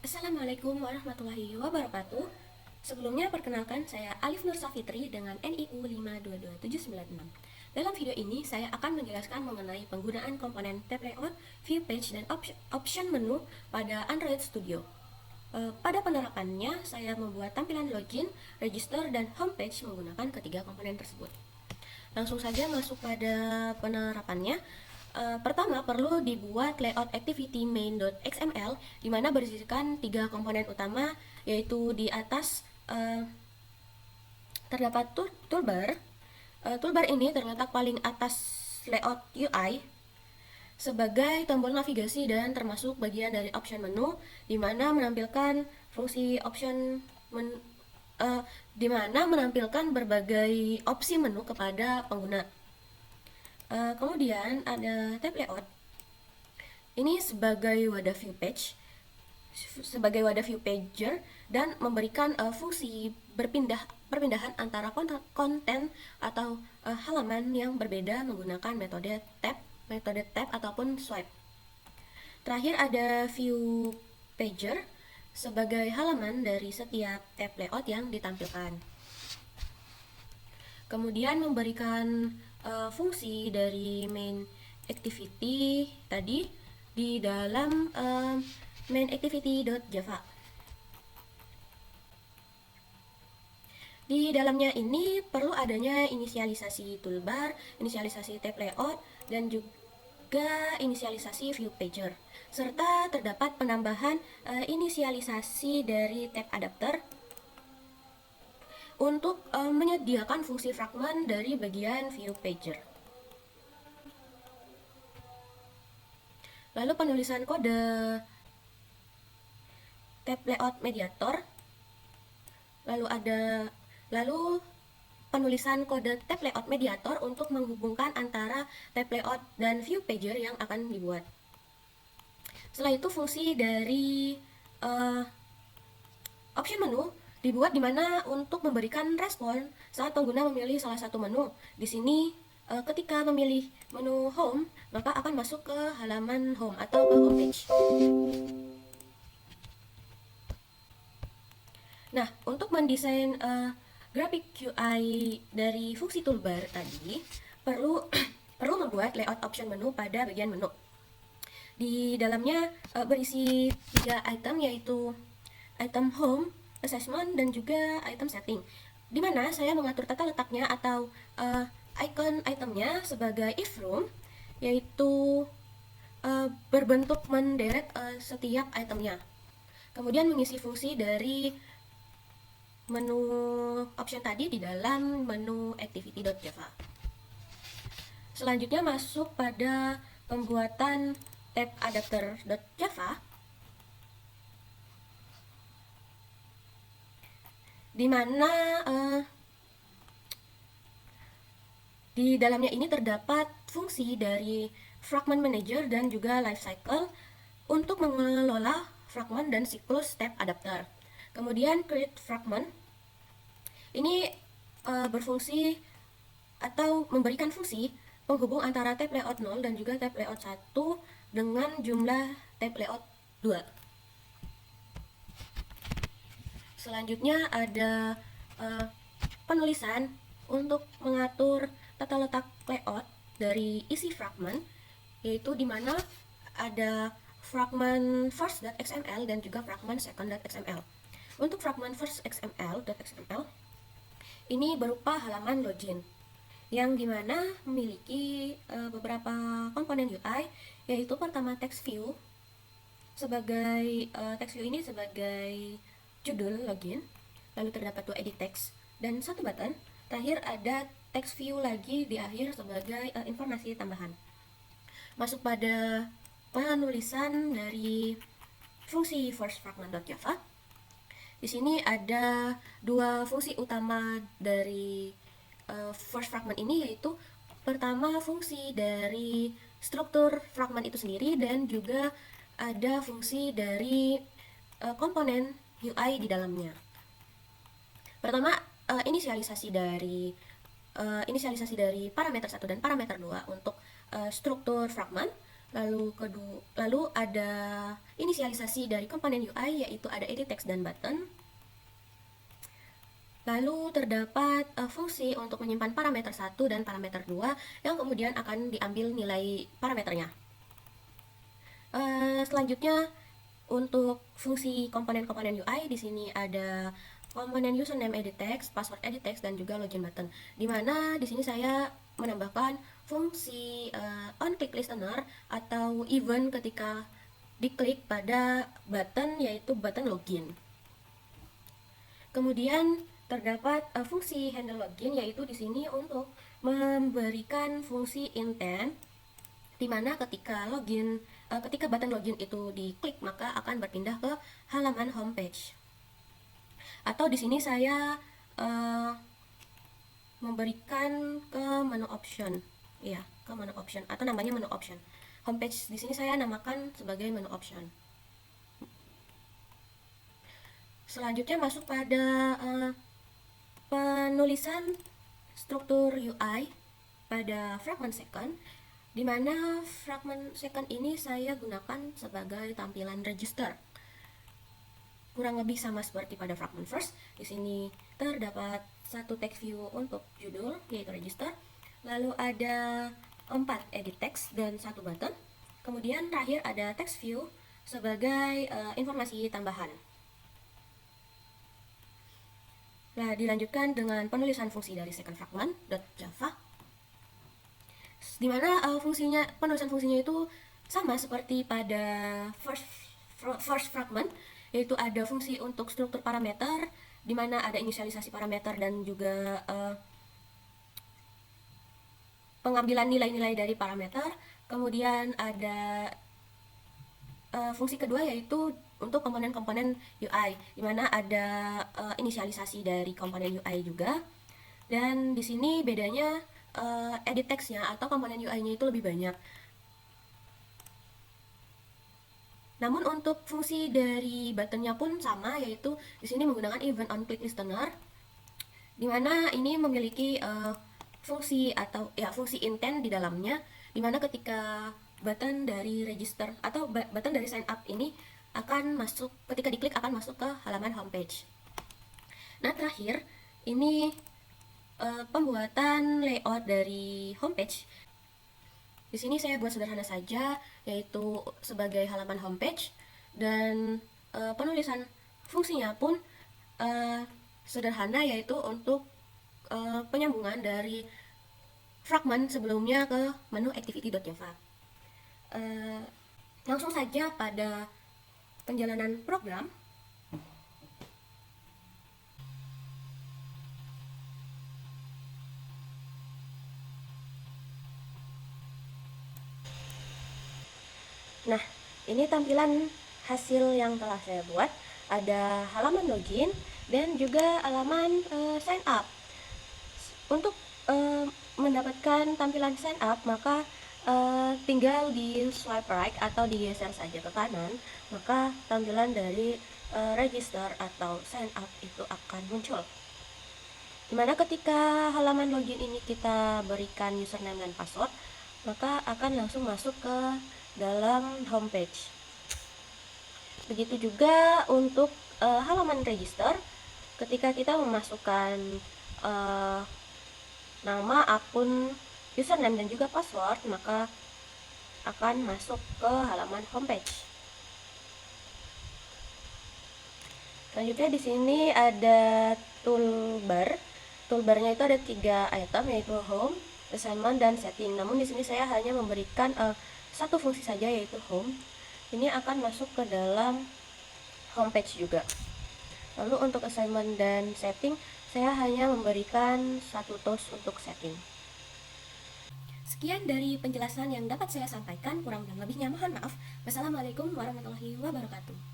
Assalamualaikum warahmatullahi wabarakatuh. Sebelumnya perkenalkan saya Alif Nur Safitri dengan NIU 522796. Dalam video ini saya akan menjelaskan mengenai penggunaan komponen tab layout, view page, dan option menu pada Android Studio. Pada penerapannya, saya membuat tampilan login, register, dan homepage menggunakan ketiga komponen tersebut. Langsung saja masuk pada penerapannya. Pertama, perlu dibuat layout activity main.xml di mana berisikan tiga komponen utama, yaitu di atas terdapat toolbar. Toolbar ini terletak paling atas layout UI sebagai tombol navigasi dan termasuk bagian dari option menu, di mana menampilkan fungsi option di mana menampilkan berbagai opsi menu kepada pengguna. Kemudian ada tab layout. Ini sebagai wadah view page, sebagai wadah view pager, dan memberikan fungsi perpindahan antara konten atau halaman yang berbeda menggunakan metode tab ataupun swipe. Terakhir ada view pager sebagai halaman dari setiap tab layout yang ditampilkan. Kemudian memberikan fungsi dari main activity tadi di dalam main activity.java. Di dalamnya ini perlu adanya inisialisasi toolbar, inisialisasi tab layout, dan juga inisialisasi view pager, serta terdapat penambahan inisialisasi dari tab adapter untuk menyediakan fungsi fragment dari bagian view pager. Lalu penulisan kode tab layout mediator, lalu penulisan kode tab layout mediator untuk menghubungkan antara tab layout dan view pager yang akan dibuat. Setelah itu fungsi dari option menu dibuat di mana untuk memberikan respon saat pengguna memilih salah satu menu. Di sini ketika memilih menu home, maka akan masuk ke halaman home atau ke homepage. Nah, untuk mendesain grafik UI dari fungsi toolbar tadi, perlu perlu membuat layout option menu pada bagian menu. Di dalamnya berisi 3 item, yaitu item home, assessment, dan juga item setting, di mana saya mengatur tata letaknya atau icon itemnya sebagai if room, yaitu berbentuk menderet setiap itemnya. Kemudian mengisi fungsi dari menu option tadi di dalam menu activity.java. Selanjutnya masuk pada pembuatan tab adapter.java, di mana di dalamnya ini terdapat fungsi dari fragment manager dan juga lifecycle untuk mengelola fragment dan siklus tab adapter. Kemudian create fragment ini berfungsi atau memberikan fungsi penghubung antara tab layout 0 dan juga tab layout 1 dengan jumlah tab layout 2. Selanjutnya ada penulisan untuk mengatur tata letak layout dari isi fragment, yaitu di mana ada fragment first.xml dan juga fragment second.xml. Untuk fragment first.xml ini berupa halaman login yang dimana memiliki beberapa komponen UI, yaitu pertama text view sebagai text view ini sebagai judul login, lalu terdapat 2 edit text dan 1 button. Terakhir ada text view lagi di akhir sebagai informasi tambahan. Masuk pada penulisan dari fungsi first fragment.java. Di sini ada 2 fungsi utama dari first fragment ini, yaitu pertama fungsi dari struktur fragment itu sendiri dan juga ada fungsi dari komponen UI di dalamnya. Pertama, inisialisasi dari parameter 1 dan parameter 2 untuk struktur fragment. Lalu ada inisialisasi dari komponen UI, yaitu ada edit text dan button. Lalu terdapat fungsi untuk menyimpan parameter 1 dan parameter 2 yang kemudian akan diambil nilai parameternya. Selanjutnya untuk fungsi komponen-komponen UI, di sini ada komponen username edit text, password edit text, dan juga login button. Dimana di sini saya menambahkan fungsi on click listener atau event ketika diklik pada button, yaitu button login. Kemudian terdapat fungsi handle login, yaitu di sini untuk memberikan fungsi intent, di mana ketika button login itu diklik maka akan berpindah ke halaman homepage. Atau di sini saya memberikan ke menu option, ya, ke menu option atau namanya menu option. Homepage di sini saya namakan sebagai menu option. Selanjutnya masuk pada penulisan struktur UI pada fragment second, di mana fragment second ini saya gunakan sebagai tampilan register. Kurang lebih sama seperti pada fragment first. Di sini terdapat satu text view untuk judul, yaitu register. Lalu ada 4 edit text dan 1 button. Kemudian terakhir ada text view sebagai informasi tambahan. Nah, dilanjutkan dengan penulisan fungsi dari second fragment.java, di mana penulisan fungsinya itu sama seperti pada first fragment, yaitu ada fungsi untuk struktur parameter, di mana ada inisialisasi parameter dan juga pengambilan nilai-nilai dari parameter. Kemudian ada fungsi kedua, yaitu untuk komponen-komponen UI, di mana ada inisialisasi dari komponen UI juga. Dan di sini bedanya edit text-nya atau komponen UI-nya itu lebih banyak. Namun untuk fungsi dari button-nya pun sama, yaitu di sini menggunakan event on click listener, di mana ini memiliki fungsi intent di dalamnya, di mana ketika button dari register atau button dari sign up ini akan masuk, ketika diklik akan masuk ke halaman homepage. Nah, terakhir ini pembuatan layout dari homepage. Di sini saya buat sederhana saja, yaitu sebagai halaman homepage, dan penulisan fungsinya pun sederhana, yaitu untuk penyambungan dari fragment sebelumnya ke menu activity.java. Langsung saja pada penjalanan program. Nah, ini tampilan hasil yang telah saya buat. Ada halaman login dan juga halaman sign up. Untuk mendapatkan tampilan sign up, maka tinggal di swipe right atau digeser saja ke kanan, maka tampilan dari register atau sign up itu akan muncul. Dimana ketika halaman login ini kita berikan username dan password, maka akan langsung masuk ke dalam homepage. Begitu juga untuk halaman register, ketika kita memasukkan nama, akun, username, dan juga password, maka akan masuk ke halaman homepage. Selanjutnya di sini ada toolbar. Toolbarnya itu ada 3 item, yaitu home, assignment, dan setting. Namun di sini saya hanya memberikan satu fungsi saja, yaitu home. Ini akan masuk ke dalam homepage juga. Lalu untuk assignment dan setting, saya hanya memberikan satu tools untuk setting. Sekian dari penjelasan yang dapat saya sampaikan, kurang dan lebihnya mohon maaf. Wassalamualaikum warahmatullahi wabarakatuh.